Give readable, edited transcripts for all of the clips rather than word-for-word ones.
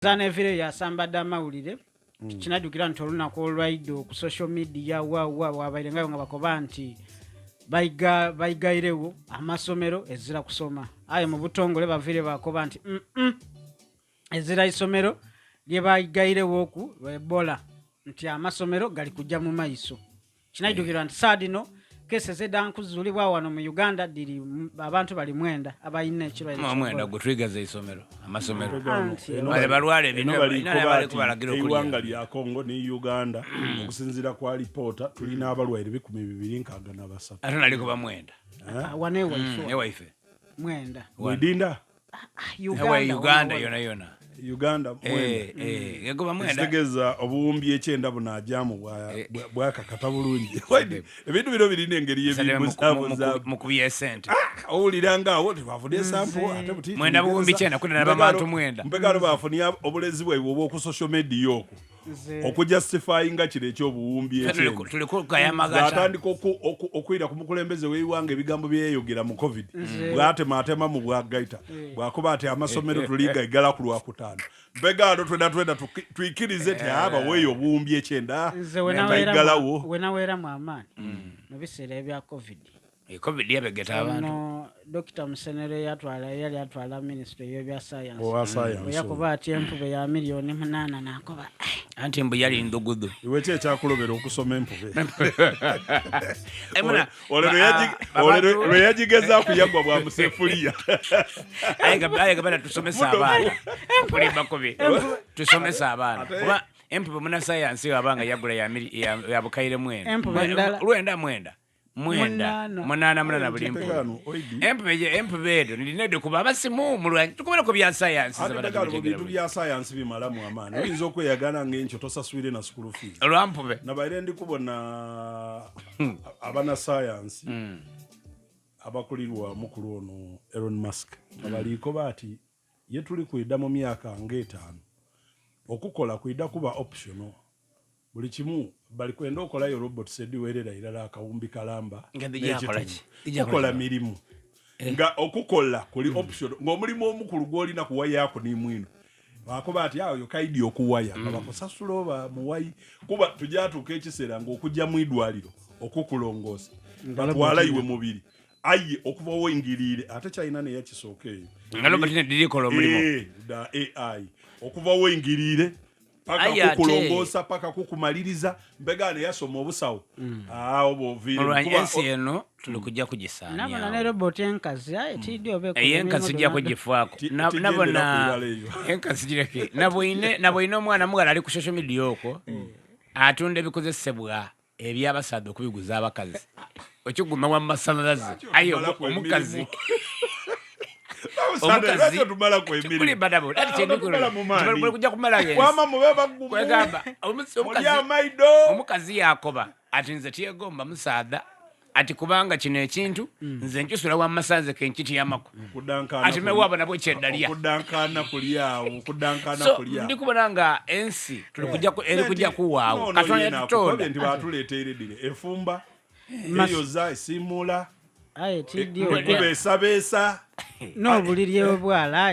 Zana video ya sambadde amawulire kinajjukira nti olunaku olwaido ku social media wabaire nga bakoba nti bayigayirewo amasomero ezira kusoma aye mu butongole bavire bakoba nti ezira isomero lye bayigayirewo ku Ebola nti amasomero gali kujja mu maiso kinajjukira nti sadino kese zedankuzulibwa wano mu Uganda diri abantu bali mwenda abayina ekirwaire mwenda gutrigaze isomero amasomero bale balwale bino bali kubalagira okuli Uganda lya Congo ne Uganda okusinzira kwa reporta tulina abalwaire 263 ate naliko ba mwenda wanewa ewaife mwenda wedinda Uganda yona Uganda mwenda yego ba mwenda tegeza obuwumbi ekyenda bunajamu bwakakata bulungi ebintu bino birina engeri y'ebibuzabuza mu kubiya sente owuliranga awo tebafunye sample ate buti mwenda buwumbi kyenda kuna n'abantu mwenda mpegalo bafunye obulezi bwaibwe obw'oku social media okwo okujustifyinga kire ekyobuwumbi ekyenda tuliko kayamagata atandika okwira ku mukulembeze w'eiwanga ebigambo byeyogera mu covid bwatematema mu bwagaita bwakuba ati amasomero tuliga igala ku Lwakutaano mpegalo twenda twikirize ti aba weeyo obuwumbi ekyenda igalawo wenawera mu amaani mu biseera ebya covid covid yabegeta abantu Dr. Musenere yali atwala ministry y'ebya science yakuba ati empube ya milioni 8 nakoba anti mbu yali ndugudu iwe kye kyakulobera okusoma empube olwe yagigeza kuyagwa bwa musefuliya ayiga bana tusomesa abaana empule bakobe tusomesa abaana kuba empube muna science yabanga yagula ya bukaire mwenda mwenda buli empube edo nilinede kuba abasimu Mulwanyi tukubera ko bya science bintu bya science bimala mu amaani oyinza okweyagana ng'enkyo tosaswire na school fees olwampube nabaire ndi kubona abana science abakulirwa mukulu ono Elon Musk abaliko bati ye tuli kwida mu myaka ng'etaano okukola kwida kuba optional buli kimu bali kwenda okolayo robot sedi werera irala akawumbi kalamba okola mirimu nga okukola kuli option ng'omulimu omukulu gwolina kuwaya ako ni mwino bakoba ati ayo kaidi okuwaya abakusasula oba muwayi kuba tujatuuka ekiseera ng'okujja mu idwaliro okukulongoosa batwala iwe mubiri aye okuva wengirire ate China ne yakisookeeyo ngalo batine dirikola omulimu da AI okuva wengirire paka kukulongosa paka kukumaliriza mbegane yasoma obusawo obovire kuba ensi eno tulikujja kugisanya nabona ne robot enkazi tidio be ko enkazi jja kugifwako nabona enkazi jireke naboine omwana mugala ali ku social media okwo atunda ebikozesebwa eby'abasaddha okubiguza abakazi okiguma wa masanyalaze ayo omukazi omukazi tumala ko emiri kuli badabo ati chendikula tubali kujja kumala genzi kwama mubeba gumu kwegamba omukazi yakoba ati nze tiyegomba musaadha ati kubanga kino ekintu nze nkyusula wa masanze kenkiti yamako ati mewa bana bwe kyeddalia kudankana kuliawo so ndikubona nga ensi eri kujja kuwaawo katonda yatutonda nti batuleetere dire efumba eyo za simula aye tidio kubesabesa no bulirye obwala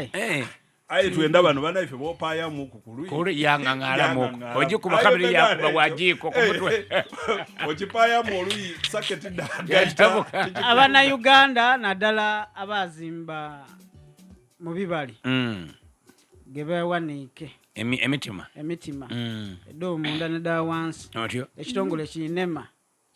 aye tuenda bano bana ife bopaya mu kuli yangangala mu oji kuba kabiri yakuba wajiko ku mutwe ojipaya mu oluyi saketi daga abana Uganda nadala abazimba mu bibali gebe wanike emitima edo munda ne da wansi ekitongole kinema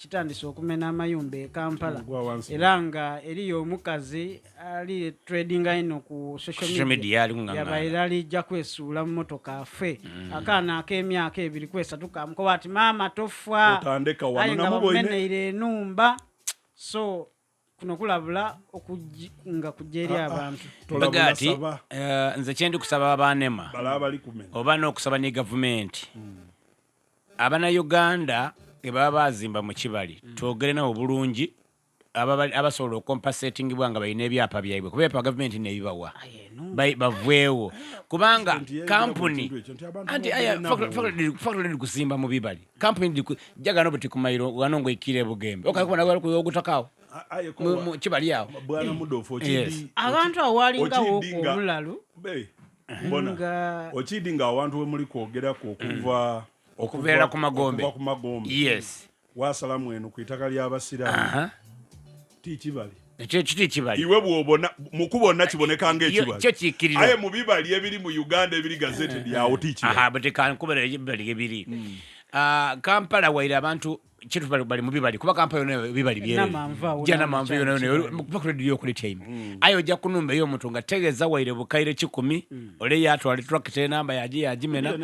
kitandise okumena amayumba e Kampala era nga eriyo omukazi ali trading ino ku social media yabaira alijja kwesuula mu motoka afe akaana ak'emyaka 2 kwesatu kamukoba ati mama tofwa otandeka wano namuboine enumba so kuno kulabula nga kujeri abantu bagati nze kyendi kusaba abanema balabali kumena oba n'okusaba ne gavumenti abana Uganda baba bazimba mu kibali twogere nawo bulungi abasobola okompensating bwanga bayina ebyapa byabwe kubepa government nebibawa bavwewo kubanga company anti factory kusimba mu bibali company jaga no butikumairo wanongo ikire bugembe okakubona bali kuyogutakawo mu kibali yawo bwana Mudofu okindi abantu awalinga wo omulalu mbona okidi nga abantu we muli kwogerako okuveera ku magombe yes wasalamu eno ku itaka ly'abasiraamu tikibali ekyo kibali iwe bwobona mukubona kiboneka ng'ekibali kyo kikiriro aye mu bibali ebiri mu Uganda ebiri gazetted yawo tikibali but kankubera ebibali ebiri Kampala waira abantu chitu bali mu bibali kuba Kampala yone bibali byere jana manvu yone kuba ku radio kuli time ayo ja kunumba yo mutunga tegeza waire bukaire 10 ole yatwali tractor namba yagimena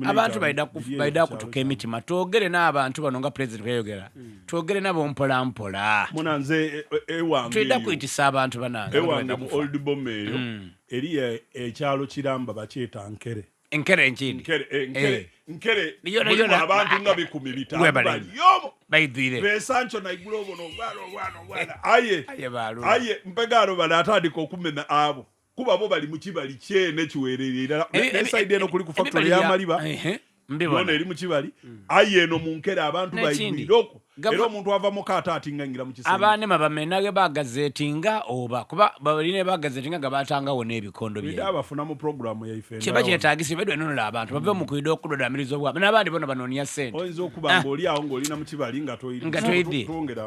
abantu baida kutuka emitima togere n'abantu banonga president yayogera togere nabo mpola munanze ewange twida kuyitisa abantu bananga ewange mu old bomeyo eriye ekyalo kiramba bakyeta nkere nkere niyo abantu nga 10 yomo baidire besancho na igulobo no bwana aye mpegaro balatandika okumena abo kuba bo bali mu kibali kyene kiwererera side eno kuli ku factory ya maliba mbibona eri mu kibali aye no munkere abantu bayidoko era omuntu ava mu kata atingangira mu kisenge abane mabamenage bagazetinga oba kuba baline bagazetinga gabatanga wona ebikondo bye abafuna mu program ya ifenda kiba kyetagisi bedwe nono abantu bave mu kuido okudodamirizo bwa n'abandi bona banonia sente oyinza okuba ngoli aho ngoli na mu kibali nga toyidi tongera